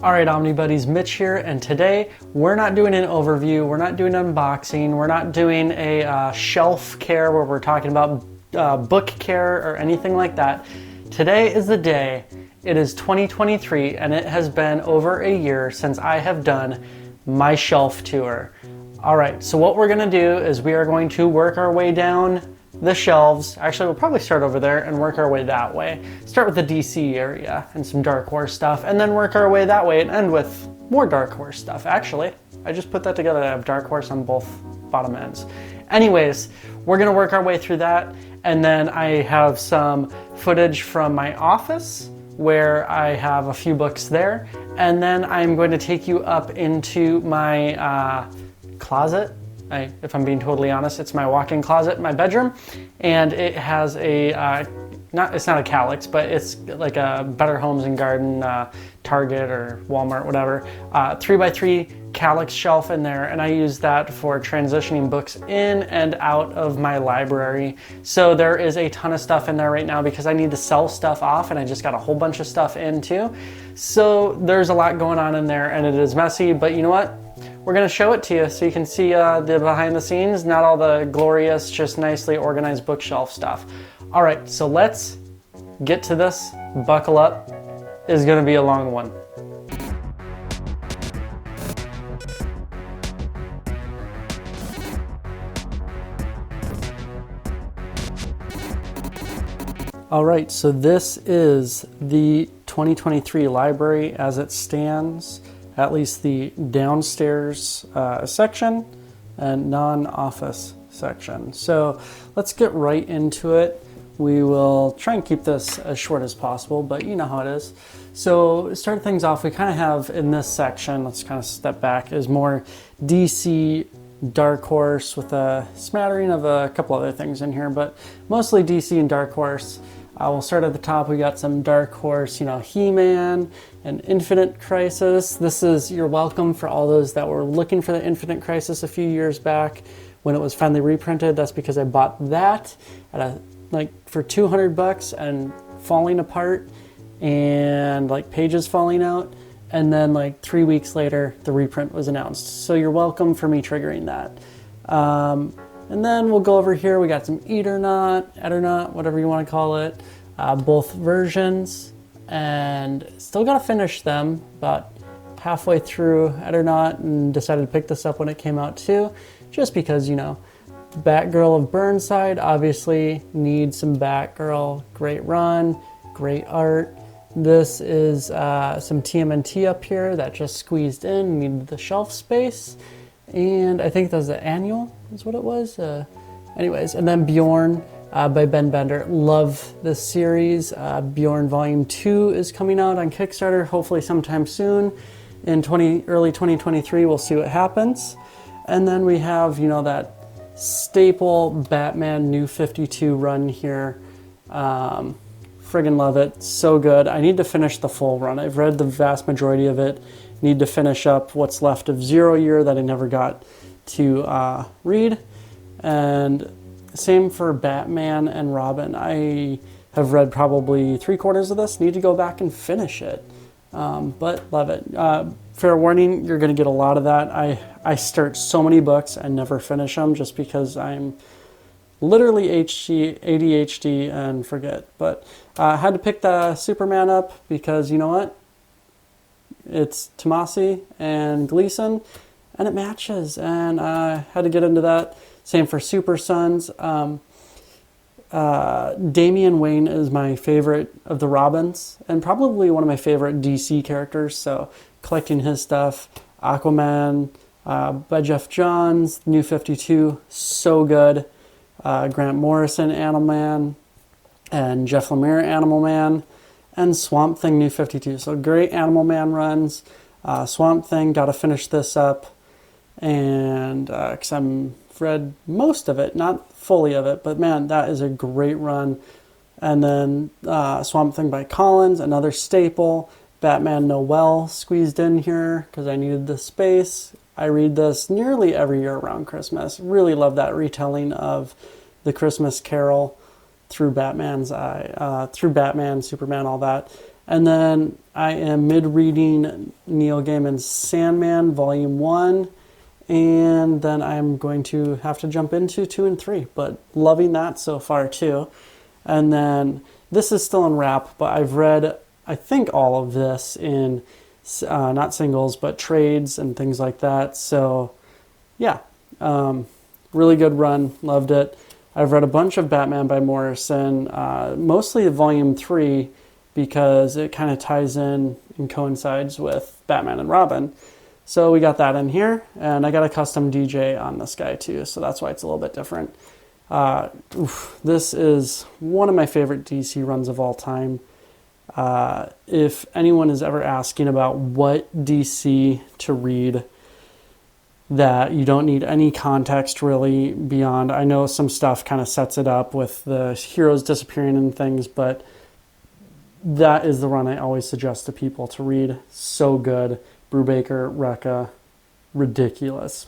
All right, Omnibuddies, Mitch here, and today we're not doing an overview, we're not doing an unboxing, we're not doing a shelf care where we're talking about book care or anything like that. Today is the day. It is 2023, and it has been over a year since I have done my shelf tour. All right, so what we're gonna do is we are going to work our way down the shelves. Actually, we'll probably start over there and work our way that way. Start with the DC area and some Dark Horse stuff, and then work our way that way and end with more Dark Horse stuff. Actually, I just put that together. I have Dark Horse on both bottom ends. Anyways, we're gonna work our way through that, and then I have some footage from my office where I have a few books there, and then I'm going to take you up into my closet. If I'm being totally honest, it's my walk-in closet in my bedroom, and it has a it's not a Calyx, but it's like a Better Homes and Garden, Target or Walmart, whatever, 3x3 Calyx shelf in there, and I use that for transitioning books in and out of my library. So there is a ton of stuff in there right now because I need to sell stuff off, and I just got a whole bunch of stuff in too. So there's a lot going on in there, and it is messy, but you know what? We're gonna show it to you so you can see the behind the scenes, not all the glorious, just nicely organized bookshelf stuff. All right, so let's get to this. Buckle up. It's gonna be a long one. All right, so this is the 2023 library as it stands. At least the downstairs section and non-office section. So let's get right into it. We will try and keep this as short as possible, but you know how it is. So to start things off, we kind of have in this section, let's kind of step back, is more DC Dark Horse with a smattering of a couple other things in here, but mostly DC and Dark Horse. We'll start at the top. We got some Dark Horse, you know, He-Man and Infinite Crisis. This is your welcome for all those that were looking for the Infinite Crisis a few years back when it was finally reprinted. That's because I bought that at for 200 bucks and falling apart and like pages falling out. And then like 3 weeks later, the reprint was announced. So you're welcome for me triggering that. And then we'll go over here. We got some Eternaut, whatever you want to call it, both versions, and still got to finish them. About halfway through Eternaut, and decided to pick this up when it came out too, just because, you know, Batgirl of Burnside obviously needs some Batgirl. Great run, great art. This is some TMNT up here that just squeezed in, needed the shelf space. And I think that was the annual, is what it was. Anyways, and then Bjorn by Ben Bender. Love this series. Bjorn Volume 2 is coming out on Kickstarter, hopefully sometime soon. In early 2023, we'll see what happens. And then we have, you know, that staple Batman New 52 run here. Friggin' love it. So good. I need to finish the full run. I've read the vast majority of it. Need to finish up what's left of Zero Year that I never got to read. And same for Batman and Robin. I have read probably 3/4 of this. Need to go back and finish it. But love it. Fair warning, you're going to get a lot of that. I start so many books and never finish them just because I'm literally ADHD and forget. But I had to pick the Superman up because, you know what? It's Tomasi and Gleason, and it matches, and I had to get into that. Same for Super Sons. Damian Wayne is my favorite of the Robins, and probably one of my favorite DC characters, so collecting his stuff. Aquaman by Jeff Johns, New 52, so good. Grant Morrison, Animal Man, and Jeff Lemire, Animal Man. And Swamp Thing New 52. So great Animal Man runs. Swamp Thing, got to finish this up. And because I've read most of it, not fully of it, but man, that is a great run. And then Swamp Thing by Collins, another staple. Batman Noel squeezed in here because I needed the space. I read this nearly every year around Christmas. Really love that retelling of the Christmas Carol through Batman's eye, through Batman, Superman, all that. And then I am mid-reading Neil Gaiman's Sandman, Volume 1. And then I'm going to have to jump into 2 and 3. But loving that so far, too. And then this is still in wrap, but I've read, I think, all of this in not singles, but trades and things like that. So, yeah. Really good run. Loved it. I've read a bunch of Batman by Morrison, mostly Volume 3, because it kind of ties in and coincides with Batman and Robin. So we got that in here, and I got a custom DJ on this guy too, so that's why it's a little bit different. This is one of my favorite DC runs of all time. If anyone is ever asking about what DC to read that you don't need any context really beyond, I know some stuff kind of sets it up with the heroes disappearing and things, but that is the run I always suggest to people to read. So good. Brubaker, Rekka, ridiculous.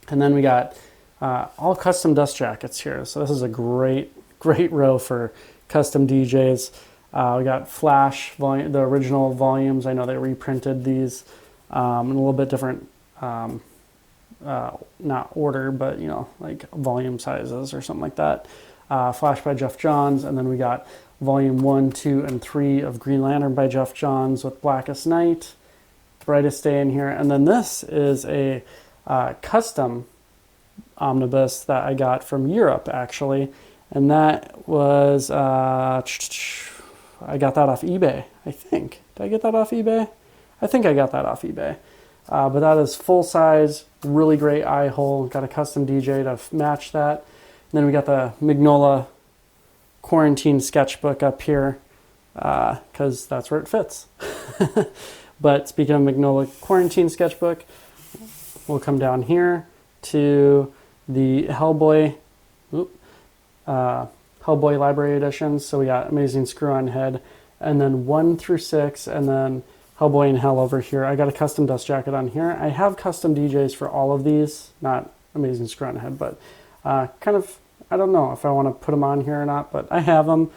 And then we got all custom dust jackets here. So this is a great row for custom DJs. We got Flash, the original volumes. I know they reprinted these in a little bit different, not order, but like volume sizes or something like that. Flash by Jeff Johns, and then we got Volume 1, 2, and 3 of Green Lantern by Jeff Johns with Blackest Night, Brightest Day in here. And then this is a custom omnibus that I got from Europe, actually. And that was, I got that off eBay, I think. Did I get that off eBay? I think I got that off eBay. But that is full size, really great eye hole. Got a custom DJ to match that. And then we got the Mignola Quarantine sketchbook up here, because that's where it fits. But speaking of Mignola Quarantine sketchbook, we'll come down here to the Hellboy Library editions. So we got Amazing Screw-On Head, and then 1 through 6, and then Hellboy in Hell over here. I got a custom dust jacket on here. I have custom DJs for all of these, not Amazing Screw-On Head, but kind of, I don't know if I want to put them on here or not, but I have them.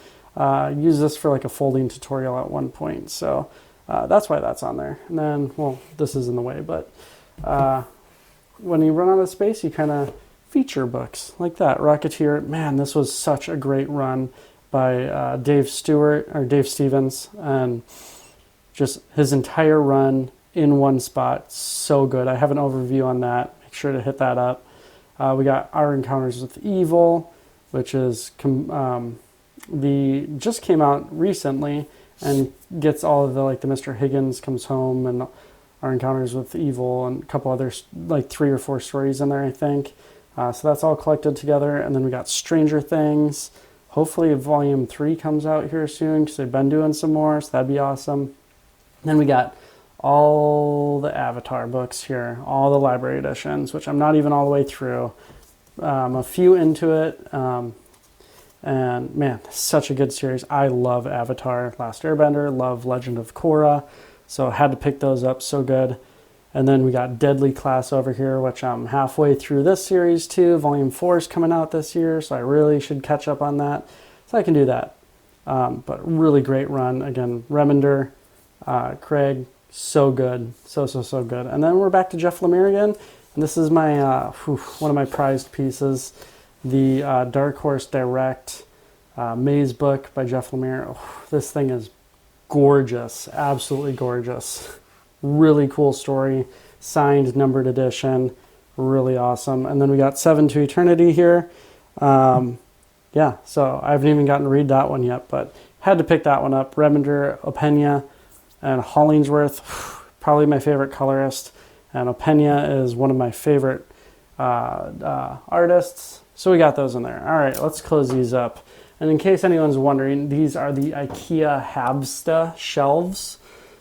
Use this for like a folding tutorial at one point, so that's why that's on there. And then, well, this is in the way, but when you run out of space, you kind of feature books like that. Rocketeer, man, this was such a great run by Dave Stevens, and just his entire run in one spot, so good. I have an overview on that. Make sure to hit that up. We got Our Encounters with Evil, which is just came out recently, and gets all of the the Mr. Higgins comes home and Our Encounters with Evil and a couple other 3 or 4 stories in there, I think. So that's all collected together. And then we got Stranger Things. Hopefully Volume 3 comes out here soon, because they've been doing some more, so that'd be awesome. Then we got all the Avatar books here, all the library editions, which I'm not even all the way through. A few into it. And man, such a good series. I love Avatar, Last Airbender, love Legend of Korra. So I had to pick those up, so good. And then we got Deadly Class over here, which I'm halfway through this series too. Volume 4 is coming out this year, so I really should catch up on that. So I can do that. But really great run. Again, Remender, Craig, so good. So good. And then we're back to Jeff Lemire again. And this is my one of my prized pieces. The Dark Horse Direct Maze book by Jeff Lemire. Oh, this thing is gorgeous. Absolutely gorgeous. Really cool story. Signed, numbered edition. Really awesome. And then we got 7 to Eternity here. Yeah, so I haven't even gotten to read that one yet, but had to pick that one up. Remender, Opeña, and Hollingsworth. Probably my favorite colorist. And Opeña is one of my favorite artists. So we got those in there. All right, let's close these up. And in case anyone's wondering, these are the IKEA Havsta shelves.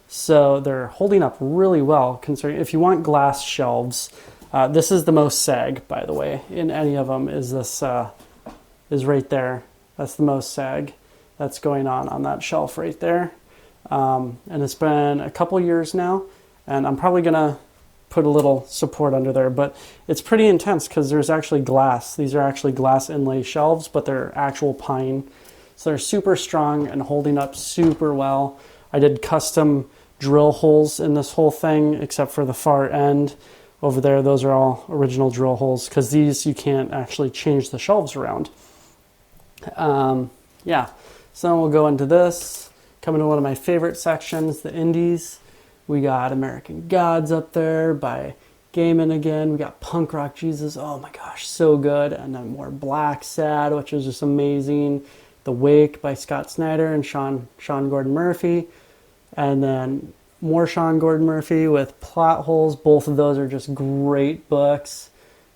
So they're holding up really well, considering if you want glass shelves, this is the most sag, by the way, in any of them is this, is right there. That's the most sag that's going on that shelf right there. And it's been a couple years now, and I'm probably gonna put a little support under there, but it's pretty intense because there's actually glass. These are actually glass inlay shelves, but they're actual pine. So they're super strong and holding up super well. I did custom drill holes in this whole thing, except for the far end over there. Those are all original drill holes, because these you can't actually change the shelves around. Yeah, so then we'll go into this. Coming to one of my favorite sections, the indies. We got American Gods up there by Gaiman again. We got Punk Rock Jesus. Oh my gosh, so good. And then more Black Sad, which is just amazing. The Wake by Scott Snyder and Sean Gordon Murphy. And then more Sean Gordon Murphy with Plot Holes. Both of those are just great books.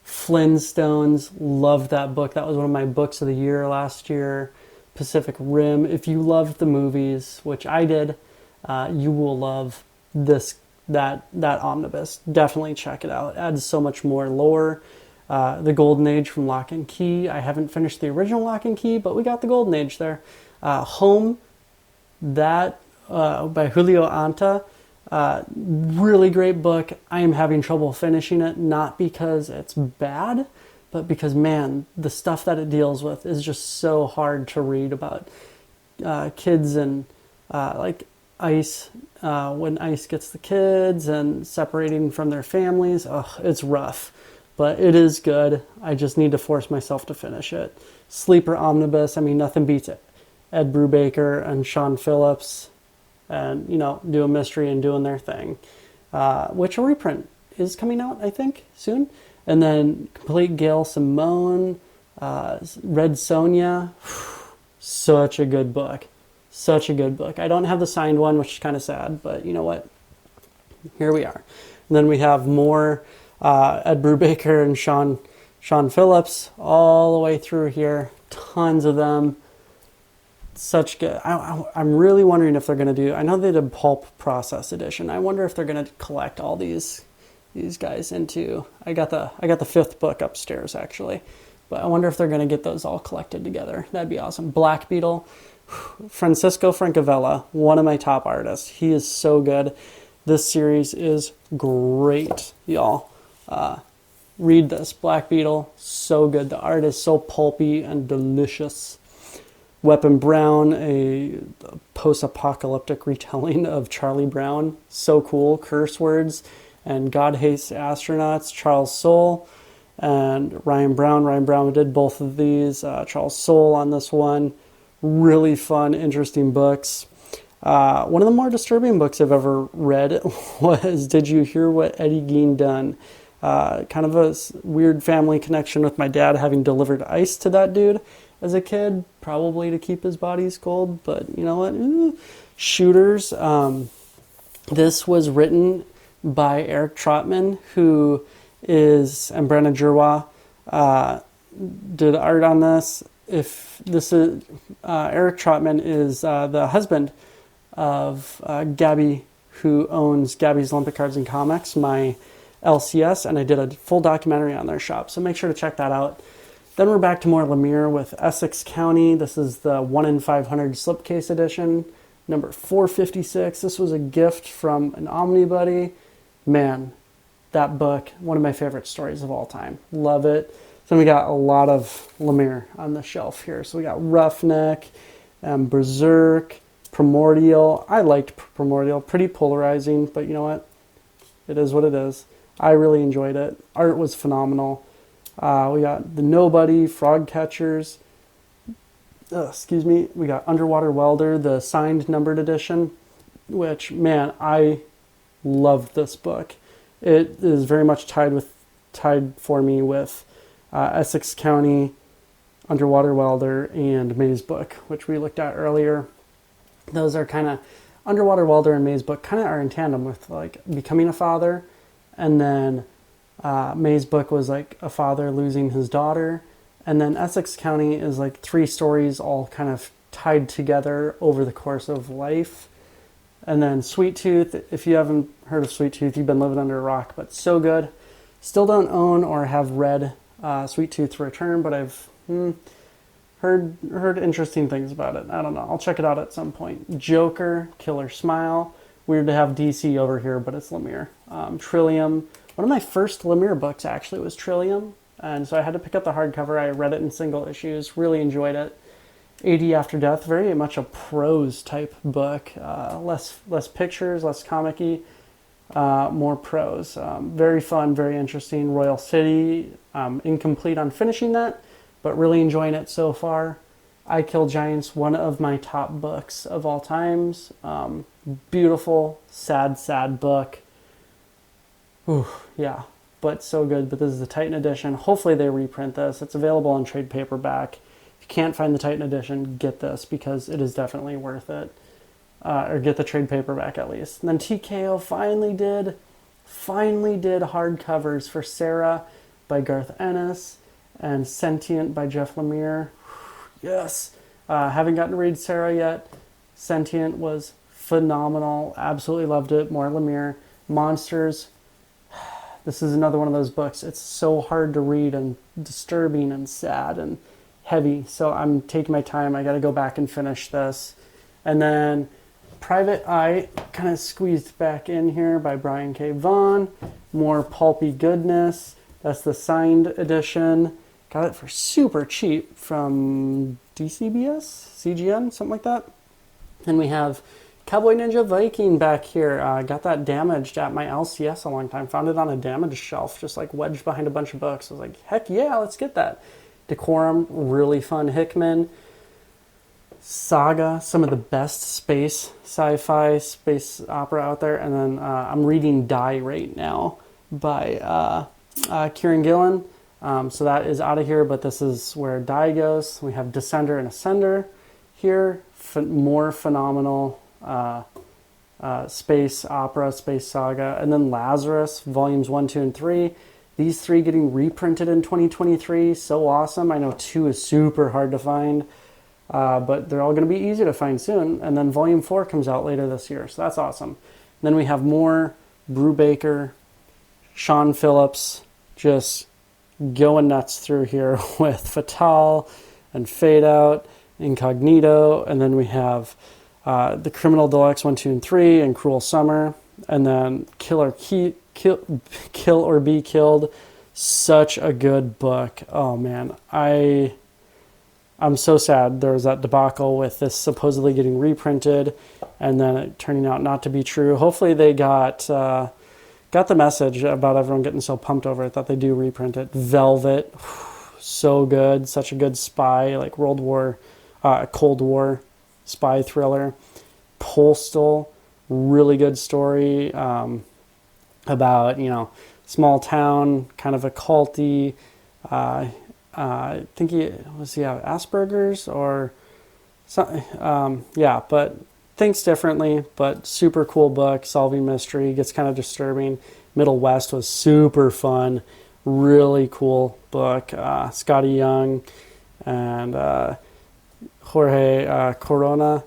Flintstones, loved that book. That was one of my books of the year last year. Pacific Rim. If you loved the movies, which I did, you will love that omnibus. Definitely check it out. It adds so much more lore. The Golden Age from Lock and Key. I haven't finished the original Lock and Key, but we got the Golden Age there. Home, that by Julio Anta. Really great book. I am having trouble finishing it, not because it's bad, but because, man, the stuff that it deals with is just so hard to read about kids and like ICE, when ICE gets the kids and separating from their families. It's rough, but it is good. I just need to force myself to finish it. Sleeper Omnibus, I mean, nothing beats it. Ed Brubaker and Sean Phillips, and, you know, doing mystery and doing their thing, which a reprint is coming out, I think, soon. And then Complete Gail Simone, Red Sonja. Such a good book. Such a good book. I don't have the signed one, which is kind of sad, but you know what? Here we are. And then we have more Ed Brubaker and Sean Phillips all the way through here. Tons of them. Such good. I'm really wondering if they're going to do, I know they did Pulp Process Edition. I wonder if they're going to collect all these guys into, I got the fifth book upstairs actually, but I wonder if they're going to get those all collected together. That'd be awesome. Black Beetle, Francisco Francavilla, one of my top artists. He is so good. This series is great, y'all. Read this. Black Beetle, so good. The art is so pulpy and delicious. Weapon Brown, a post-apocalyptic retelling of Charlie Brown. So cool. Curse Words and God Hates Astronauts. Charles Soule and Ryan Brown. Ryan Brown did both of these. Charles Soule on this one. Really fun, interesting books. One of the more disturbing books I've ever read was Did You Hear What Eddie Gein Done? Kind of a weird family connection with my dad having delivered ice to that dude as a kid, probably to keep his bodies cold, but you know what? Shooters. This was written by Eric Trotman, who is, and Brenna Jerwa did art on this. If this is, Eric Trotman is the husband of Gabby, who owns Gabby's Olympic Cards and Comics, my LCS, and I did a full documentary on their shop, so make sure to check that out. Then we're back to more Lemire with Essex County. This is the 1 in 500 slipcase edition, number 456. This was a gift from an Omnibuddy. Man, that book, one of my favorite stories of all time. Love it. Then we got a lot of Lemire on the shelf here. So we got Roughneck, Berserk, Primordial. I liked Primordial. Pretty polarizing, but you know what? It is what it is. I really enjoyed it. Art was phenomenal. We got The Nobody, Frog Catchers. We got Underwater Welder, the signed numbered edition, which, man, I loved this book. It is very much tied for me with Essex County, Underwater Welder, and May's book, which we looked at earlier. Those are kind of, Underwater Welder and May's book kind of are in tandem with like becoming a father, and then May's book was like a father losing his daughter, and then Essex County is like 3 stories all kind of tied together over the course of life. And then Sweet Tooth, if you haven't heard of Sweet Tooth, you've been living under a rock, but so good. Still don't own or have read Sweet Tooth Return, but I've heard interesting things about it. I don't know. I'll check it out at some point. Joker, Killer Smile. Weird to have DC over here, but it's Lemire. Trillium. One of my first Lemire books actually was Trillium, and so I had to pick up the hardcover. I read it in single issues. Really enjoyed it. AD After Death, very much a prose type book. Less pictures, less comic-y, more prose. Very fun, very interesting. Royal City, incomplete on finishing that, but really enjoying it so far. I Kill Giants, one of my top books of all times. Beautiful, sad book. Ooh, yeah, but so good. But this is the Titan edition. Hopefully they reprint this. It's available in trade paperback. If you can't find the Titan edition, get this because it is definitely worth it. Or get the trade paperback at least. And then TKO finally did hardcovers for Sarah by Garth Ennis and Sentient by Jeff Lemire. Yes. Haven't gotten to read Sarah yet. Sentient was phenomenal. Absolutely loved it. More Lemire. Monsters. This is another one of those books. It's so hard to read and disturbing and sad and heavy. So I'm taking my time. I got to go back and finish this. And then Private Eye kind of squeezed back in here by Brian K. Vaughan. More pulpy goodness. That's the signed edition. Got it for super cheap from DCBS, CGN, something like that. Then we have Cowboy Ninja Viking back here. Got that damaged at my LCS a long time. Found it on a damaged shelf, just like wedged behind a bunch of books. I was like, heck yeah, let's get that. Decorum, really fun. Hickman. Saga, some of the best space sci-fi, space opera out there. And then I'm reading Die right now by Kieran Gillen. So that is out of here, but this is where Die goes. We have Descender and Ascender here. More phenomenal space opera, space saga. And then Lazarus, volumes 1, 2, and 3. These 3 getting reprinted in 2023. So awesome. I know 2 is super hard to find, but they're all going to be easy to find soon. And then volume 4 comes out later this year. So that's awesome. And then we have more Brubaker, Sean Phillips, just going nuts through here with Fatal and Fade Out, Incognito, and then we have the Criminal Deluxe 1, 2, and 3, and Cruel Summer, and then Kill or Be Killed. Such a good book. Oh man, I'm so sad there was that debacle with this supposedly getting reprinted and then it turning out not to be true. Hopefully they got the message about everyone getting so pumped over it that they do reprint it. Velvet, so good. Such a good spy, like Cold War spy thriller. Postal, really good story about, small town, kind of occulty. I think he have Asperger's or something. But thinks differently, but super cool book, solving mystery, gets kind of disturbing. Middle West was super fun, really cool book. Scotty Young and Jorge Corona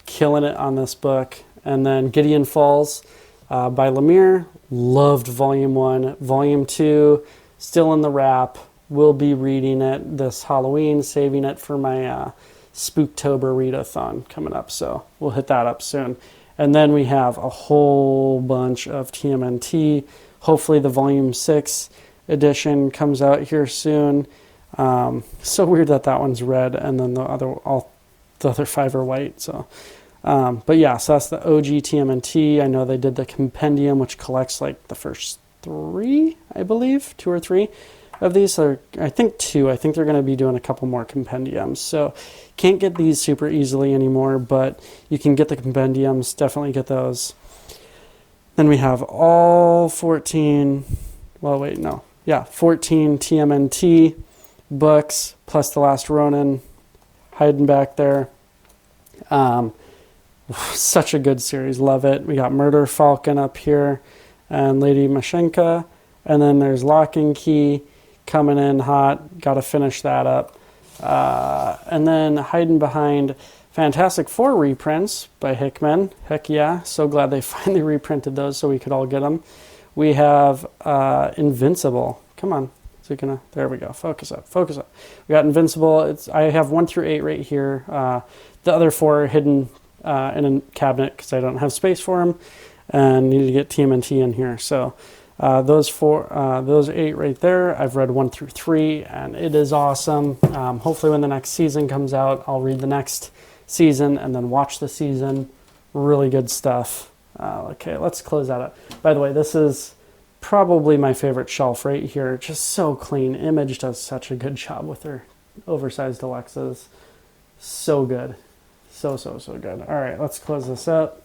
killing it on this book. And then Gideon Falls by Lemire, loved volume 1. Volume 2, still in the wrap. Will be reading it this Halloween, saving it for my Spooktober readathon coming up, so we'll hit that up soon. And then we have a whole bunch of TMNT. Hopefully the volume 6 edition comes out here soon. So weird that one's red and then the other 5 are white. So but yeah, so that's the OG TMNT. I know they did the compendium, which collects like the first 3, I believe, 2 or 3 of these. Are, I think 2. I think they're going to be doing a couple more compendiums. So can't get these super easily anymore, but you can get the compendiums. Definitely get those. Then we have all 14. 14 TMNT books plus The Last Ronin hiding back there. Such a good series. Love it. We got Murder Falcon up here and Lady Mashenka. And then there's Lock and Key coming in hot. Got to finish that up. And then hiding behind Fantastic Four reprints by Hickman. Heck yeah. So glad they finally reprinted those so we could all get them. We have Invincible. Come on. So there we go. Focus up. We got Invincible. I have 1 through 8 right here. The other 4 are hidden in a cabinet because I don't have space for them and needed to get TMNT in here. So Those 8 right there, I've read 1 through 3, and it is awesome. Hopefully when the next season comes out, I'll read the next season and then watch the season. Really good stuff. Okay, let's close that up. By the way, this is probably my favorite shelf right here. Just so clean. Image does such a good job with her oversized deluxes. So good. So good. All right, let's close this up.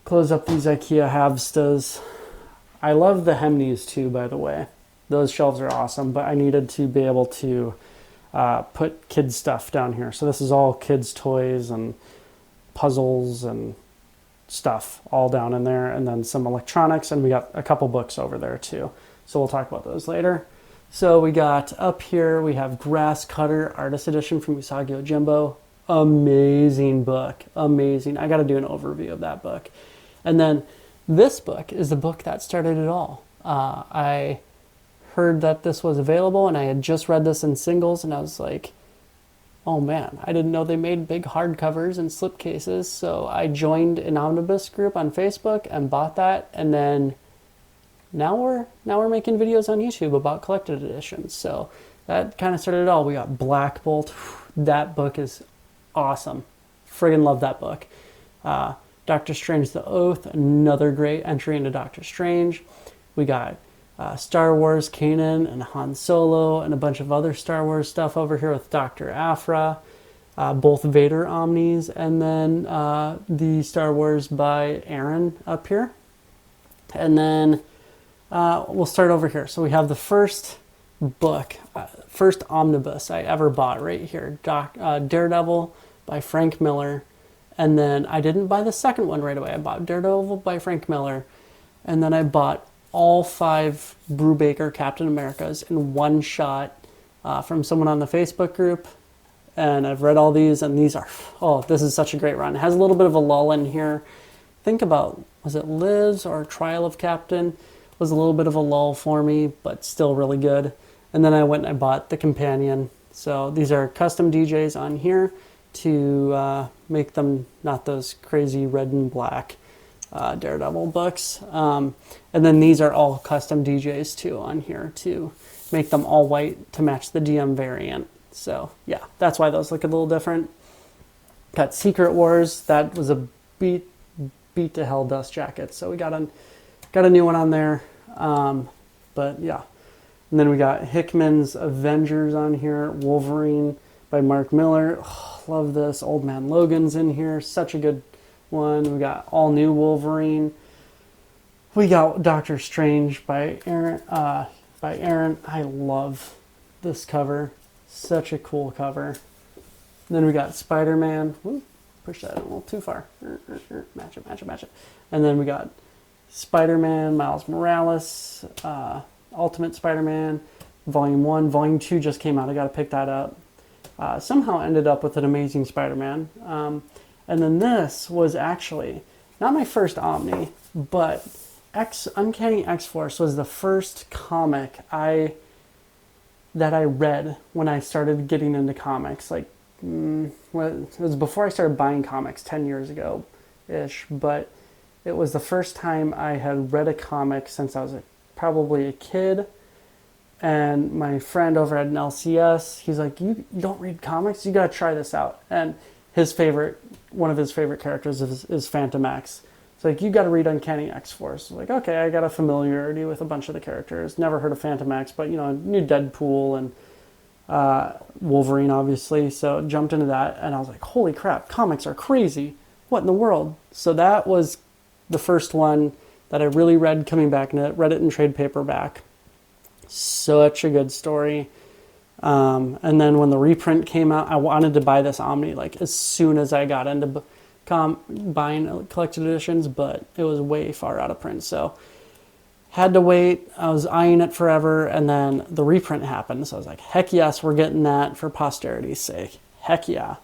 Close up these IKEA Havstas. I love the Hemneys too, by the way. Those shelves are awesome, but I needed to be able to put kids stuff down here. So this is all kids' toys and puzzles and stuff all down in there, and then some electronics, and we got a couple books over there too. So we'll talk about those later. So we got up here, we have Grass Cutter Artist Edition from Usagi Yojimbo. Amazing book. Amazing. I got to do an overview of that book. And then this book is the book that started it all. I heard that this was available, and I had just read this in singles, and I was like, oh man, I didn't know they made big hardcovers and slipcases. So I joined an omnibus group on Facebook and bought that, and then now we're making videos on YouTube about collected editions. So that kind of started it all. We got Black Bolt. That book is awesome. Friggin' love that book. Doctor Strange the Oath, another great entry into Doctor Strange. We got Star Wars Kanan and Han Solo and a bunch of other Star Wars stuff over here with Dr. Aphra, both Vader Omnis, and then the Star Wars by Aaron up here. And then we'll start over here. So we have the first book, first omnibus I ever bought right here, Daredevil by Frank Miller. And then I didn't buy the second one right away. I bought Daredevil by Frank Miller, and then I bought all 5 Brubaker Captain Americas in one shot from someone on the Facebook group. And I've read all these, and these are, oh, this is such a great run. It has a little bit of a lull in here. Think about, was it Liz or Trial of Captain? Was a little bit of a lull for me, but still really good. And then I went and I bought the companion. So these are custom DJs on here to make them not those crazy red and black Daredevil books. And then these are all custom DJs too on here to make them all white to match the DM variant. So yeah, that's why those look a little different. Got Secret Wars. That was a beat to hell dust jacket. So we got a new one on there. But yeah. And then we got Hickman's Avengers on here. Wolverine by Mark Miller. Oh, love this. Old Man Logan's in here. Such a good one. We got All New Wolverine. We got Doctor Strange by Aaron. I love this cover. Such a cool cover. And then we got Spider-Man. Ooh, push that a little too far. Match it. And then we got Spider-Man, Miles Morales, Ultimate Spider-Man, Volume 1. Volume 2 just came out. I got to pick that up. Somehow ended up with an Amazing Spider-Man. And then this was actually not my first Omni, but Uncanny X-Force was the first comic that I read when I started getting into comics. Like, it was before I started buying comics 10 years ago-ish, but it was the first time I had read a comic since I was probably a kid. And my friend over at an LCS, he's like, you don't read comics? You got to try this out. And one of his favorite characters is Phantom X. It's like, you got to read Uncanny X-Force. Like, okay, I got a familiarity with a bunch of the characters. Never heard of Phantom X, but, knew Deadpool and Wolverine, obviously. So jumped into that, and I was like, holy crap, comics are crazy. What in the world? So that was the first one that I really read coming back, and read it in trade paperback. Such a good story. And then when the reprint came out, I wanted to buy this Omni like as soon as I got into buying collected editions, but it was way far out of print, so had to wait. I was eyeing it forever, and then the reprint happened, so I was like, heck yes, we're getting that for posterity's sake. Heck yeah.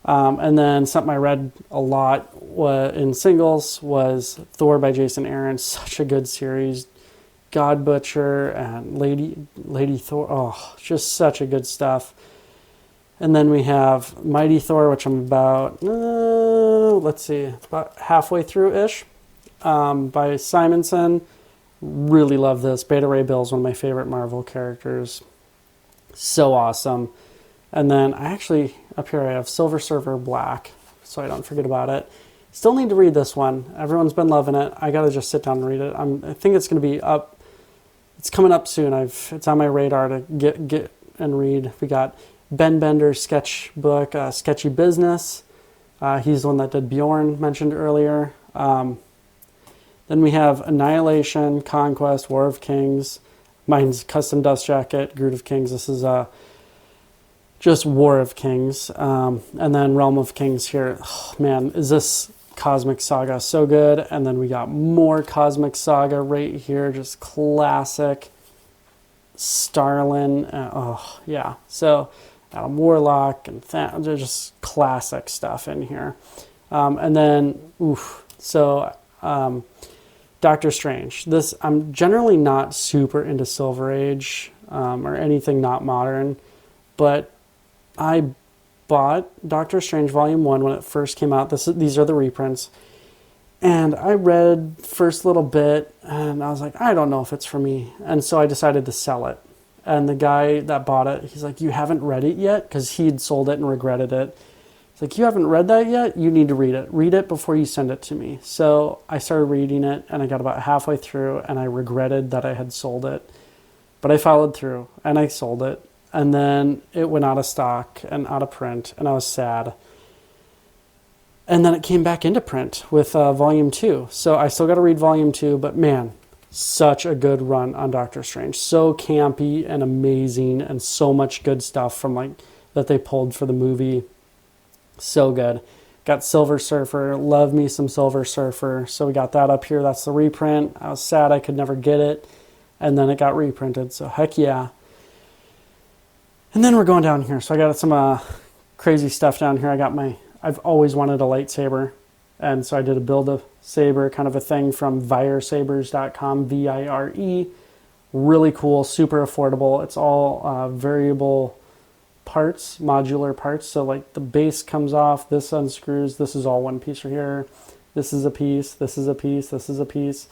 And then something I read a lot in singles was Thor by Jason Aaron. Such a good series. God Butcher and Lady Thor. Oh, just such a good stuff. And then we have Mighty Thor, which I'm about, about halfway through-ish, by Simonson. Really love this. Beta Ray Bill is one of my favorite Marvel characters. So awesome. And then up here I have Silver Surfer Black, so I don't forget about it. Still need to read this one. Everyone's been loving it. I got to just sit down and read it. I think it's going to be up. It's coming up soon. It's on my radar to get and read. We got Ben Bender's sketchbook, Sketchy Business. He's the one that did Bjorn, mentioned earlier. Then we have Annihilation, Conquest, War of Kings. Mine's Custom Dust Jacket, Brood of Kings. This is just War of Kings. And then Realm of Kings here. Oh, man, is this Cosmic Saga so good? And then we got more Cosmic Saga right here. Just classic Starlin. Oh, yeah. So Adam Warlock and just classic stuff in here. And then, Doctor Strange. This, I'm generally not super into Silver Age or anything not modern, but I bought Doctor Strange Volume 1 when it first came out. These are the reprints. And I read the first little bit, and I was like, I don't know if it's for me. And so I decided to sell it. And the guy that bought it, he's like, you haven't read it yet? Because he'd sold it and regretted it. It's like, you haven't read that yet? You need to read it. Read it before you send it to me. So I started reading it, and I got about halfway through, and I regretted that I had sold it. But I followed through, and I sold it. And then it went out of stock and out of print, and I was sad. And then it came back into print with Volume 2. So I still got to read Volume 2, but man, such a good run on Doctor Strange. So campy and amazing, and so much good stuff from that they pulled for the movie. So good. Got Silver Surfer. Love me some Silver Surfer. So we got that up here. That's the reprint. I was sad I could never get it. And then it got reprinted. So heck yeah. And then we're going down here. So I got some crazy stuff down here. I've always wanted a lightsaber. And so I did a build a saber kind of a thing from viresabers.com, VIRE. Really cool, super affordable. It's all variable parts, modular parts. So like the base comes off, this unscrews, this is all one piece right here. This is a piece, this is a piece, this is a piece.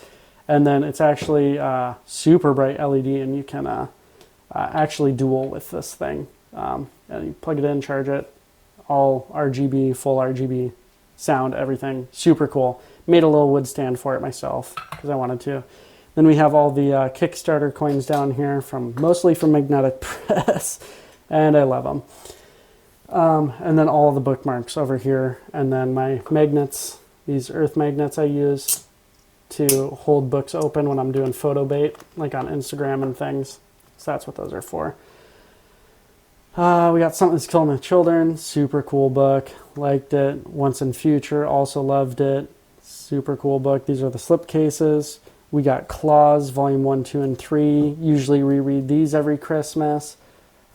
And then it's actually super bright LED, and you can actually dual with this thing. And you plug it in, charge it, all RGB, full RGB sound, everything. Super cool. Made a little wood stand for it myself because I wanted to. Then we have all the Kickstarter coins down here, mostly from Magnetic Press. And I love them. And then all the bookmarks over here. And then my magnets, these earth magnets I use to hold books open when I'm doing photo bait, like on Instagram and things. So that's what those are for. We got Something's Killing the Children. Super cool book. Liked it. Once and Future. Also loved it. Super cool book. These are the slipcases. We got Claws, Volume 1, 2, and 3. Usually reread these every Christmas.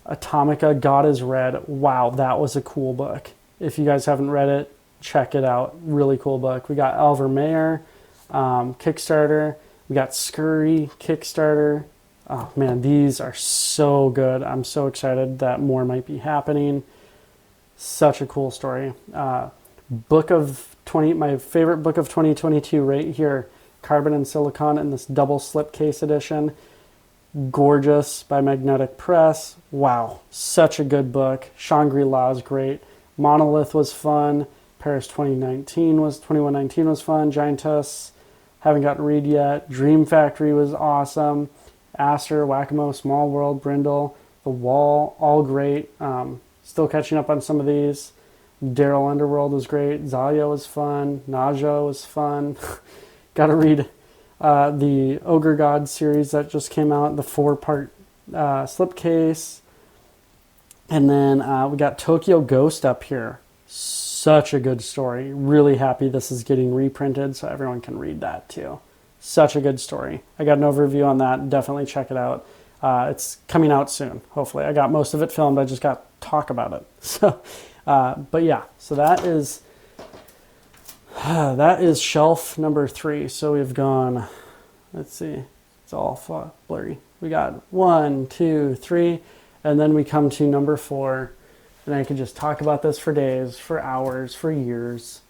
Atomica, God is Red. Wow, that was a cool book. If you guys haven't read it, check it out. Really cool book. We got Alvar Mayer, Kickstarter. We got Scurry, Kickstarter. Oh man, these are so good. I'm so excited that more might be happening. Such a cool story. My favorite book of 2022 right here. Carbon and Silicon in this double slipcase edition. Gorgeous by Magnetic Press. Wow, such a good book. Shangri-La is great. Monolith was fun. Paris 2119 was fun. Giantess, haven't gotten to read yet. Dream Factory was awesome. Aster, Whack-A-Mo, Small World, Brindle, The Wall, all great. Still catching up on some of these. Daryl Underworld was great. Zalia was fun. Nausea was fun. Got to read the Ogre God series that just came out, the 4-part slipcase. And then we got Tokyo Ghost up here. Such a good story. Really happy this is getting reprinted so everyone can read that too. Such a good story. I got an overview on that. Definitely check it out. It's coming out soon, hopefully. I got most of it filmed. I just got to talk about it. So, but yeah, so that is shelf number 3. So we've gone, let's see, it's all blurry. We got 1, 2, 3, and then we come to number 4. And I could just talk about this for days, for hours, for years.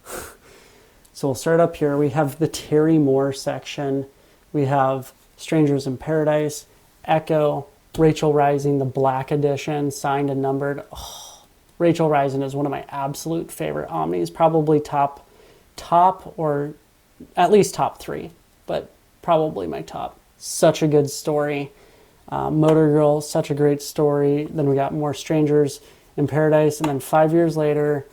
So we'll start up here. We have the Terry Moore section. We have Strangers in Paradise, Echo, Rachel Rising, the Black Edition, signed and numbered. Oh, Rachel Rising is one of my absolute favorite Omnis, probably top or at least top 3, but probably my top. Such a good story. Motor Girl, such a great story. Then we got more Strangers in Paradise, and then 5 years later,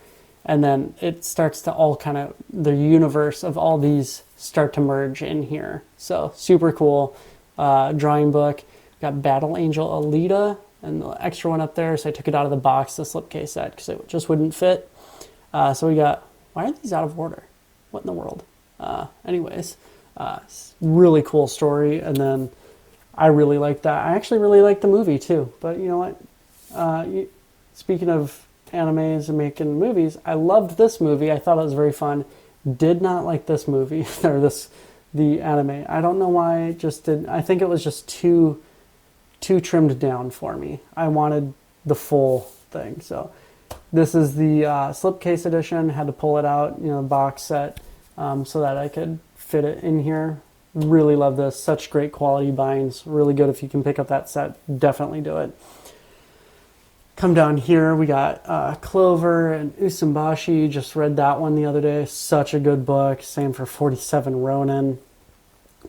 and then it starts to all kind of, the universe of all these start to merge in here. So super cool drawing book. Got Battle Angel Alita and the extra one up there, so I took it out of the box, the slipcase set, because it just wouldn't fit. So we got, why are these out of order? What in the world? Anyways, really cool story, and then I really like that. I actually really like the movie too, but you know what? Speaking of animes and making movies, I loved this movie. I thought it was very fun. Did not like this movie, or the anime. I don't know why it just didn't. I think it was just too trimmed down for me. I wanted the full thing. So this is the slipcase edition. Had to pull it out, box set, so that I could fit it in here. Really love this. Such great quality binds. Really good. If you can pick up that set, definitely do it. Come down here, we got Clover and Usumbashi. Just read that one the other day. Such a good book. Same for 47 Ronin.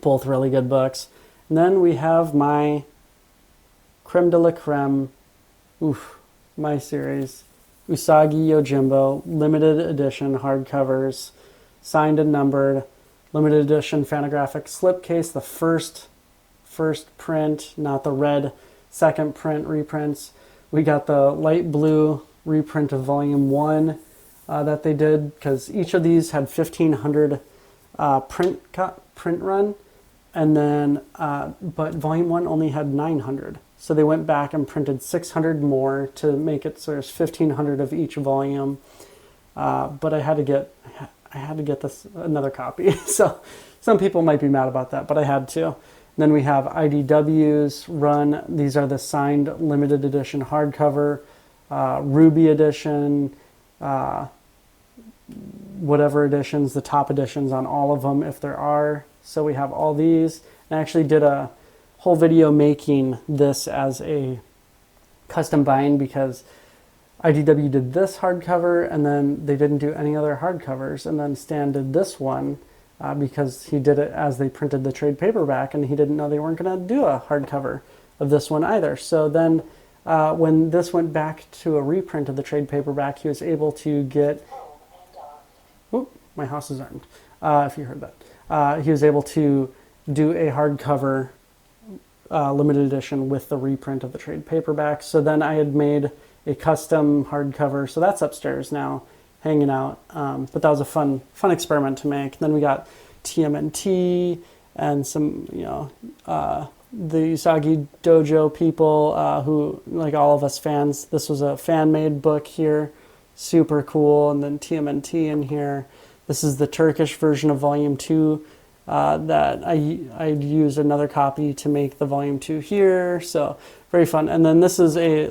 Both really good books. And then we have my creme de la creme, my series, Usagi Yojimbo, limited edition hardcovers, signed and numbered, limited edition Fantagraphic slipcase, the first print, not the red second print reprints. We got the light blue reprint of Volume 1 that they did, because each of these had 1,500 print run, and then but Volume 1 only had 900. So they went back and printed 600 more to make it so there's 1,500 of each volume. But I had to get this another copy. So some people might be mad about that, but I had to. And then we have IDW's run. These are the signed limited edition hardcover, Ruby edition, whatever editions, the top editions on all of them if there are. So we have all these. And I actually did a whole video making this as a custom bind, because IDW did this hardcover and then they didn't do any other hardcovers, and then Stan did this one because he did it as they printed the trade paperback, and he didn't know they weren't going to do a hardcover of this one either. So then when this went back to a reprint of the trade paperback, he was able to get, my house is armed, if you heard that. He was able to do a hardcover limited edition with the reprint of the trade paperback. So then I had made a custom hardcover, so that's upstairs now, hanging out. But that was a fun experiment to make. And then we got TMNT and some, the Usagi Dojo people who, like all of us fans, this was a fan-made book here, super cool. And then TMNT in here. This is the Turkish version of Volume 2. That I used another copy to make the Volume 2 here, so very fun. And then this is a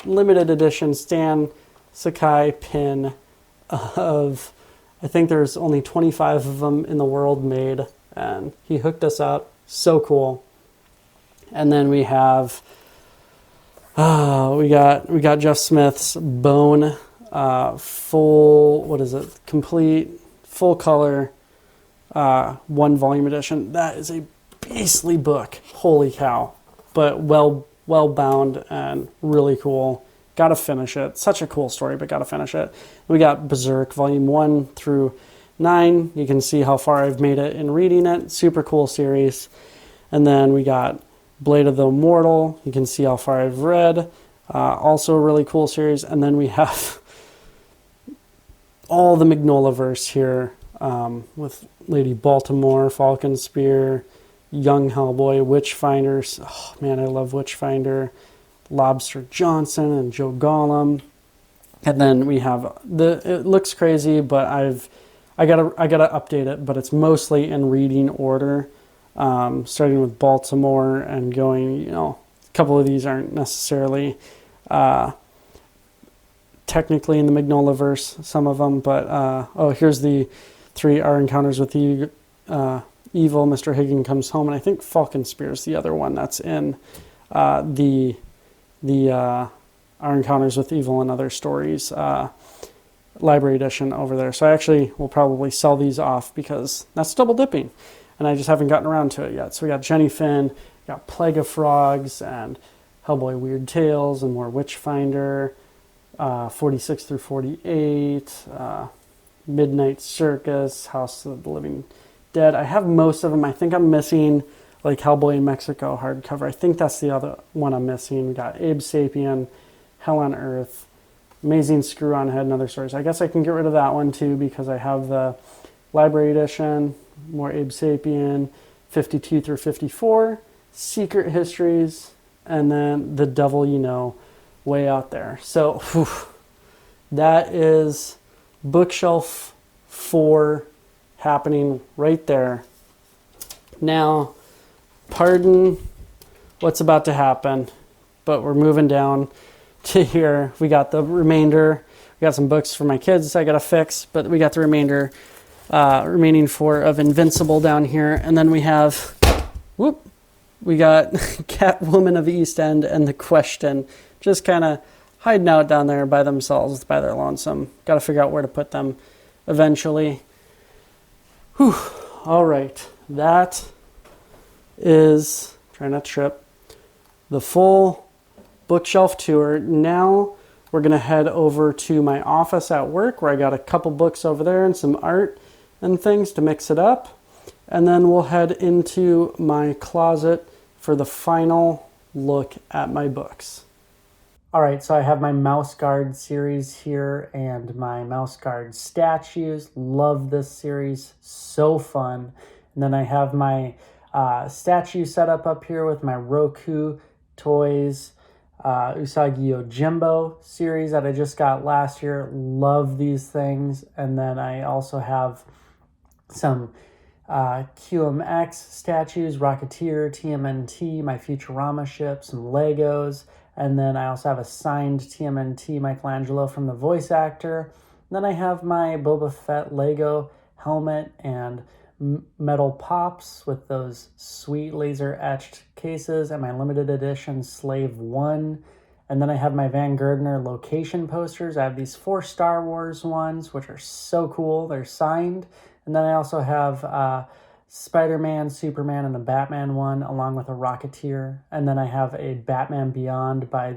limited edition Stan Sakai pin of, I think there's only 25 of them in the world made, and he hooked us up. So cool. And then we have we got Jeff Smith's Bone complete full color 1 volume edition. That is a beastly book. Holy cow. But well bound and really cool. Gotta finish it. Such a cool story, but gotta finish it. We got Berserk Volume 1 through 9. You can see how far I've made it in reading it. Super cool series. And then we got Blade of the Immortal. You can see how far I've read. Also a really cool series. And then we have all the Magnolaverse here, with Lady Baltimore, Falcon Spear, Young Hellboy, Witchfinders. Oh man, I love Witchfinder. Lobster Johnson and Joe Gollum. And then we have it looks crazy, but I gotta update it, but it's mostly in reading order. Starting with Baltimore and going, a couple of these aren't necessarily technically in the Magnolaverse, some of them, but here's the 3 Our Encounters with the Evil, Mr. Higgin Comes Home, and I think Falcon Spear is the other one that's in the Our Encounters with Evil and Other Stories library edition over there. So I actually will probably sell these off because that's double dipping, and I just haven't gotten around to it yet. So we got Jenny Finn, got Plague of Frogs, and Hellboy Weird Tales, and more Witchfinder, 46 through 48, Midnight Circus, House of the Living Dead. I have most of them. I think I'm missing like Hellboy in Mexico hardcover. I think that's the other one I'm missing. We got Abe Sapien, Hell on Earth, Amazing Screw on Head, and Other Stories. I guess I can get rid of that one too because I have the library edition, more Abe Sapien, 52 through 54, Secret Histories, and then The Devil You Know, way out there. So that is bookshelf 4 happening right there. Now, pardon what's about to happen, but we're moving down to here. We got the remainder. We got some books for my kids I gotta fix, but we got the remainder, remaining 4 of Invincible down here. And then we have, we got Catwoman of the East End and The Question, just kind of hiding out down there by themselves, by their lonesome. Got to figure out where to put them eventually. Whew. All right. That is, try not to trip, the full bookshelf tour. Now we're going to head over to my office at work where I got a couple books over there and some art and things to mix it up. And then we'll head into my closet for the final look at my books. All right, so I have my Mouse Guard series here and my Mouse Guard statues. Love this series, so fun. And then I have my statue set up here with my Roku toys, Usagi Yojimbo series that I just got last year. Love these things. And then I also have some QMX statues, Rocketeer, TMNT, my Futurama ship, some Legos, and then I also have a signed TMNT Michelangelo from the voice actor. And then I have my Boba Fett Lego helmet and metal pops with those sweet laser etched cases, and my limited edition Slave 1. And then I have my Van Gardner location posters. I have these 4 Star Wars ones, which are so cool. They're signed. And then I also have Spider-Man, Superman, and a Batman one, along with a Rocketeer. And then I have a Batman Beyond by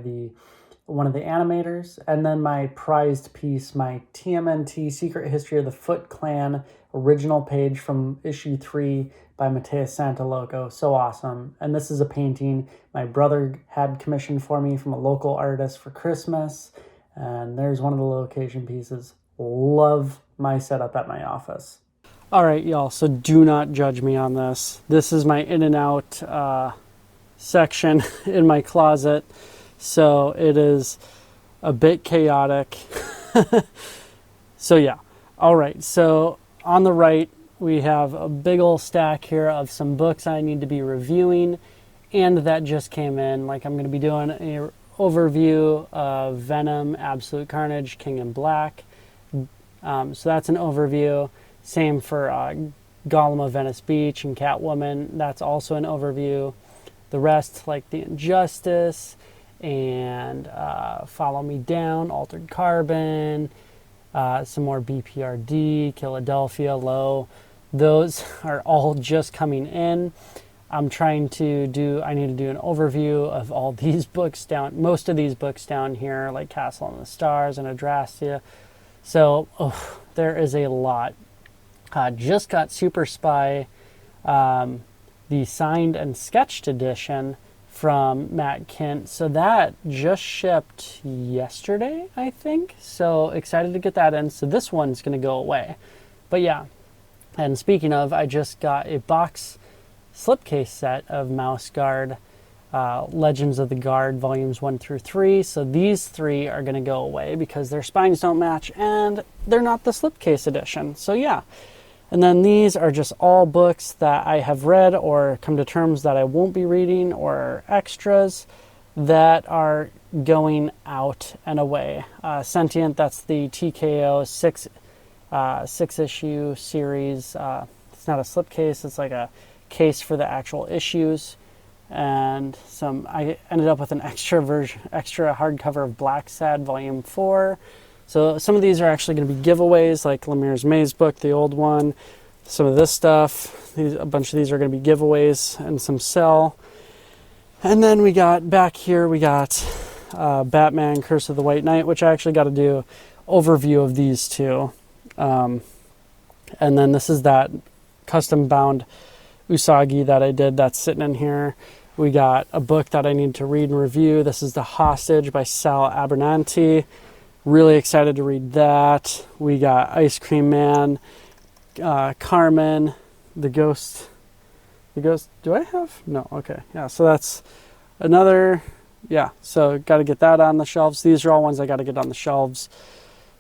one of the animators. And then my prized piece, my TMNT Secret History of the Foot Clan original page from issue 3 by Mateus Santaloco. So awesome. And this is a painting my brother had commissioned for me from a local artist for Christmas. And there's one of the location pieces. Love my setup at my office. All right, y'all, so do not judge me on this. This is my in and out section in my closet, so it is a bit chaotic. So yeah, all right, so on the right, we have a big old stack here of some books I need to be reviewing, and that just came in. Like, I'm going to be doing an overview of Venom, Absolute Carnage, King in Black. So that's an overview. Same for Gollum of Venice Beach and Catwoman. That's also an overview. The rest, like The Injustice and Follow Me Down, Altered Carbon, some more BPRD, Philadelphia, Low. Those are all just coming in. I need to do an overview of all these books most of these books down here, like Castle on the Stars and Adrastia. So there is a lot. Just got Super Spy, the signed and sketched edition from Matt Kint. So that just shipped yesterday, I think. So excited to get that in. So this one's going to go away. But yeah, and speaking of, I just got a box slipcase set of Mouse Guard, Legends of the Guard, volumes 1 through 3. So these 3 are going to go away because their spines don't match and they're not the slipcase edition. So yeah. And then these are just all books that I have read or come to terms that I won't be reading, or extras that are going out and away. Sentient, that's the TKO 6 issue series, it's not a slipcase, it's like a case for the actual issues. And I ended up with an extra hardcover of Black Sad Volume 4. So some of these are actually going to be giveaways, like Lemire's Maze book, the old one. Some of this stuff, a bunch of these are going to be giveaways and some sell. And then we got back here, we got Batman Curse of the White Knight, which I actually got to do overview of these two. And then this is that custom bound Usagi that I did that's sitting in here. We got a book that I need to read and review. This is The Hostage by Sal Abernathy. Really excited to read that. We got Ice Cream Man, Carmen, The Ghost. Do I have? No, okay. Yeah, so that's another, yeah, so got to get that on the shelves. These are all ones I got to get on the shelves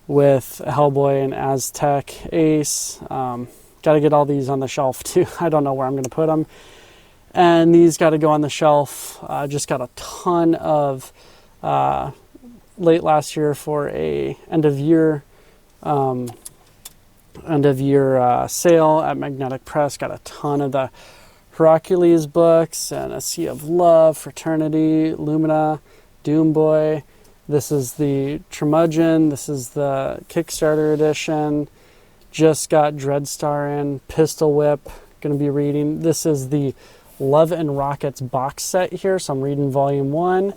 with Hellboy and Aztec Ace. Got to get all these on the shelf too. I don't know where I'm going to put them. And these got to go on the shelf. Just got a ton of late last year for a end of year sale at Magnetic Press. Got a ton of the Hercules books and A Sea of Love, Fraternity, Lumina, Doomboy. This is the Tremudgeon. This is the Kickstarter edition. Just got Dreadstar in, Pistol Whip, going to be reading. This is the Love and Rockets box set here, so I'm reading volume 1,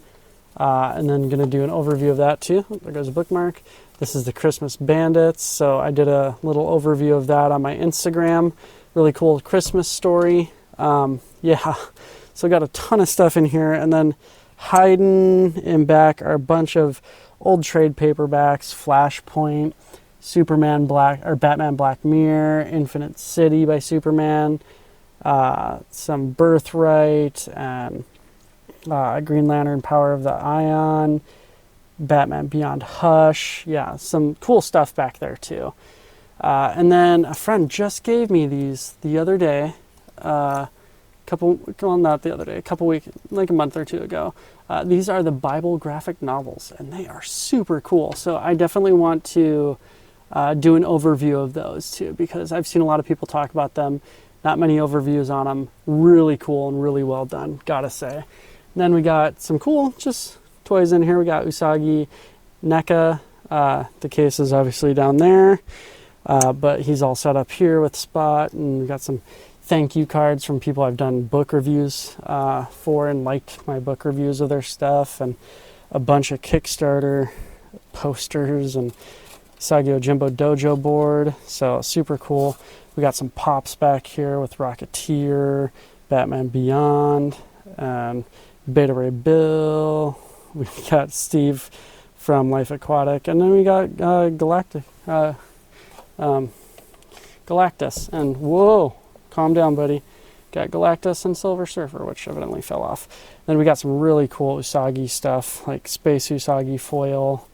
and then going to do an overview of that too. There goes a bookmark. This is the Christmas Bandits, so I did a little overview of that on my Instagram. Really cool Christmas story. Yeah, so got a ton of stuff in here, and then hiding in back are a bunch of old trade paperbacks, Flashpoint, Superman Batman Black Mirror, Infinite City by Superman, some Birthright, and Green Lantern Power of the Ion, Batman Beyond Hush. Yeah, some cool stuff back there too. And then a friend just gave me these the other day, a couple weeks, like a month or two ago. These are the Bible graphic novels, and they are super cool. So I definitely want to do an overview of those too, because I've seen a lot of people talk about them. Not many overviews on them. Really cool and really well done, gotta say. And then we got some cool just toys in here. We got Usagi NECA. The case is obviously down there, but he's all set up here with Spot, and we got some thank you cards from people I've done book reviews for and liked my book reviews of their stuff, and a bunch of Kickstarter posters and Usagi Yojimbo Dojo board. So super cool. We got some pops back here with Rocketeer, Batman Beyond, and Beta Ray Bill. We got Steve from Life Aquatic, and then we got Galactus. And whoa, calm down, buddy. Got Galactus and Silver Surfer, which evidently fell off. Then we got some really cool Usagi stuff, like Space Usagi foil,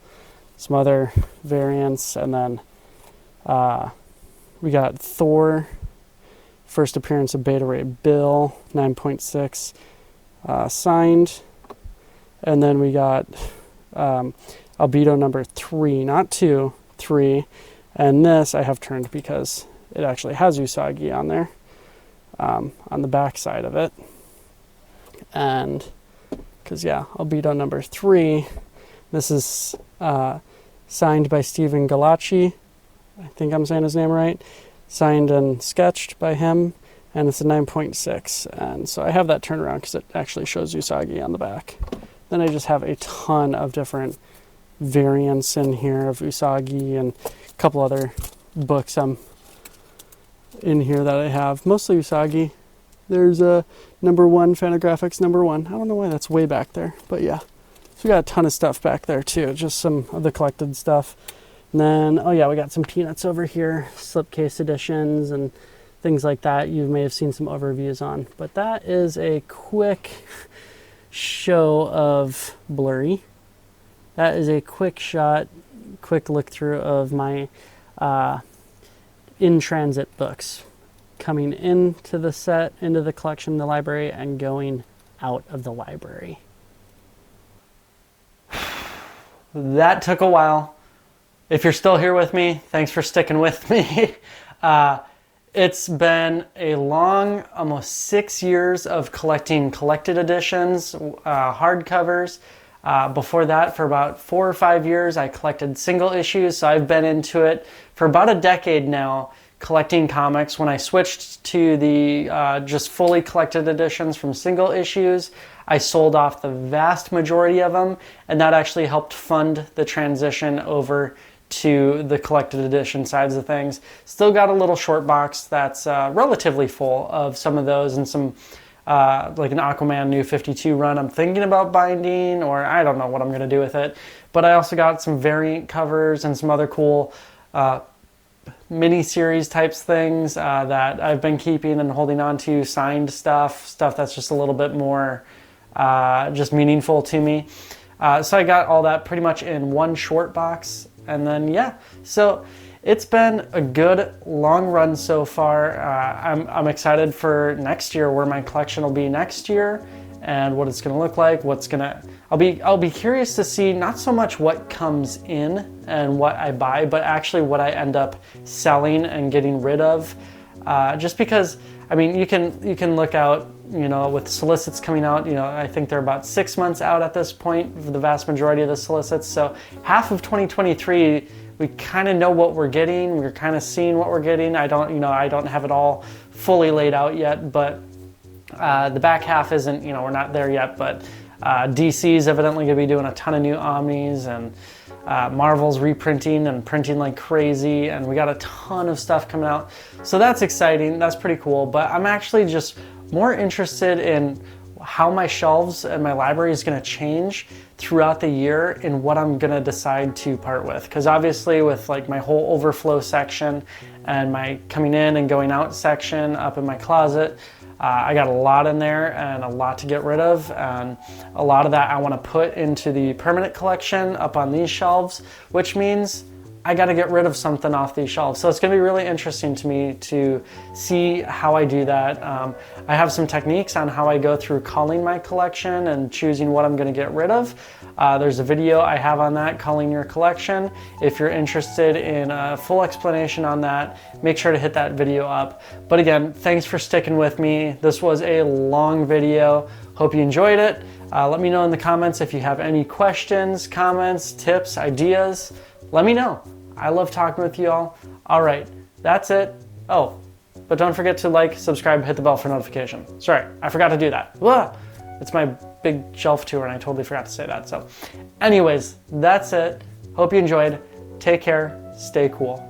some other variants, and then we got Thor, first appearance of Beta Ray Bill, 9.6, signed. And then we got Albedo number 3, not 2, 3. And this I have turned because it actually has Usagi on there, on the back side of it. And because, yeah, Albedo number 3, this is signed by Stephen Galacci. I think I'm saying his name right. Signed and sketched by him, and it's a 9.6. And so I have that turned around because it actually shows Usagi on the back. Then I just have a ton of different variants in here of Usagi and a couple other books in here that I have. Mostly Usagi. There's a number 1, Fantagraphics number 1. I don't know why that's way back there, but yeah. So we got a ton of stuff back there too, just some of the collected stuff. And then, oh yeah, we got some Peanuts over here, slipcase editions and things like that. You may have seen some overviews on. But that is a quick show of Blurry. That is a quick shot, quick look through of my in-transit books. Coming into the set, into the collection, the library, and going out of the library. That took a while. If you're still here with me, thanks for sticking with me. It It's been a long, almost 6 years of collecting collected editions, hardcovers. Before that, for about 4 or 5 years, I collected single issues. So I've been into it for about a decade now, collecting comics. When I switched to the just fully collected editions from single issues, I sold off the vast majority of them, and that actually helped fund the transition over to the collected edition sides of things. Still got a little short box that's relatively full of some of those, and some like an Aquaman New 52 run I'm thinking about binding, or I don't know what I'm going to do with it. But I also got some variant covers and some other cool mini-series types things that I've been keeping and holding on to, signed stuff that's just a little bit more just meaningful to me. So I got all that pretty much in one short box. And then, yeah, so it's been a good long run so far. I'm excited for next year, where my collection will be next year and what it's going to look like. I'll be curious to see not so much what comes in and what I buy, but actually what I end up selling and getting rid of. Just because, I mean, you can look out, with solicits coming out, I think they're about 6 months out at this point for the vast majority of the solicits. So half of 2023, we kind of know what we're getting. We're kind of seeing what we're getting. I don't have it all fully laid out yet, but the back half isn't, we're not there yet, but DC's evidently going to be doing a ton of new Omnis, and Marvel's reprinting and printing like crazy, and we got a ton of stuff coming out. So that's exciting. That's pretty cool. But I'm actually just more interested in how my shelves and my library is going to change throughout the year and what I'm going to decide to part with. Because obviously with like my whole overflow section and my coming in and going out section up in my closet, I got a lot in there and a lot to get rid of, and a lot of that I want to put into the permanent collection up on these shelves, which means I got to get rid of something off these shelves. So it's going to be really interesting to me to see how I do that. I have some techniques on how I go through culling my collection and choosing what I'm going to get rid of. There's a video I have on that, culling your collection. If you're interested in a full explanation on that, make sure to hit that video up. But again, thanks for sticking with me. This was a long video. Hope you enjoyed it. Let me know in the comments if you have any questions, comments, tips, ideas. Let me know. I love talking with you all. All right, that's it. Oh, but don't forget to like, subscribe, hit the bell for notification. Sorry, I forgot to do that. Ugh. It's my big shelf tour and I totally forgot to say that. So anyways, that's it. Hope you enjoyed. Take care. Stay cool.